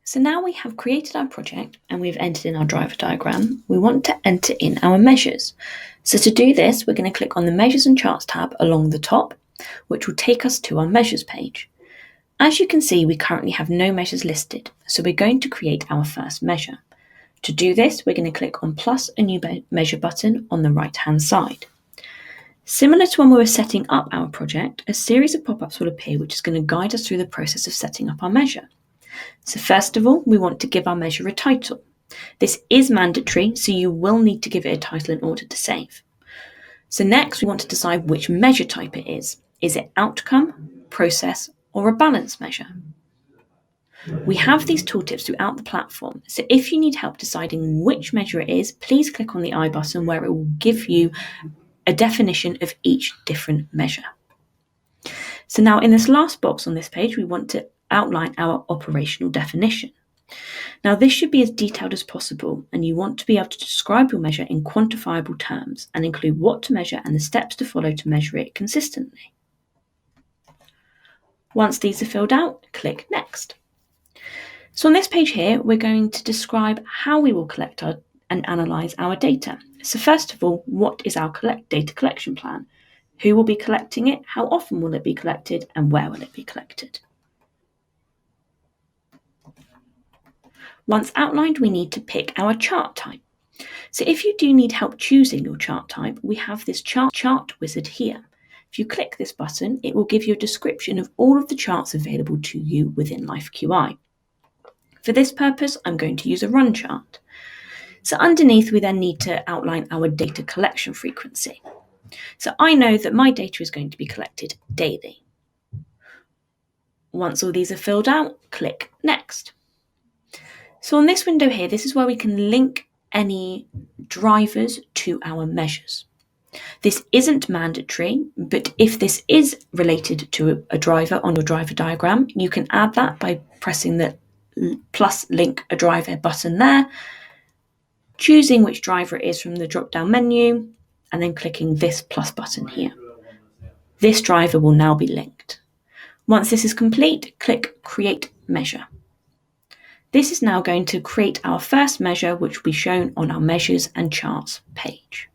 So now we have created our project and we've entered in our driver diagram, we want to enter in our measures. So to do this, we're going to click on the Measures and Charts tab along the top, which will take us to our measures page. As you can see, we currently have no measures listed, so we're going to create our first measure. To do this, we're going to click on plus a new measure button on the right-hand side. Similar to when we were setting up our project, a series of pop-ups will appear which is going to guide us through the process of setting up our measure. So first of all, we want to give our measure a title. This is mandatory, so you will need to give it a title in order to save. So next, we want to decide which measure type it is. Is it outcome, process, or a balance measure? We have these tooltips throughout the platform, so if you need help deciding which measure it is, please click on the I button where it will give you a definition of each different measure. So now in this last box on this page, we want to outline our operational definition. Now this should be as detailed as possible, and you want to be able to describe your measure in quantifiable terms and include what to measure and the steps to follow to measure it consistently. Once these are filled out, click Next. So on this page here, we're going to describe how we will collect and analyse our data. So first of all, what is our data collection plan? Who will be collecting it? How often will it be collected? And where will it be collected? Once outlined, we need to pick our chart type. So if you do need help choosing your chart type, we have this chart wizard here. If you click this button, it will give you a description of all of the charts available to you within LifeQI. For this purpose, I'm going to use a run chart. So underneath, we then need to outline our data collection frequency. So I know that my data is going to be collected daily. Once all these are filled out, click Next. So on this window here, this is where we can link any drivers to our measures. This isn't mandatory, but if this is related to a driver on your driver diagram, you can add that by pressing the plus link a driver button there, choosing which driver it is from the drop-down menu, and then clicking this plus button here. This driver will now be linked. Once this is complete, click Create Measure. This is now going to create our first measure, which will be shown on our Measures and Charts page.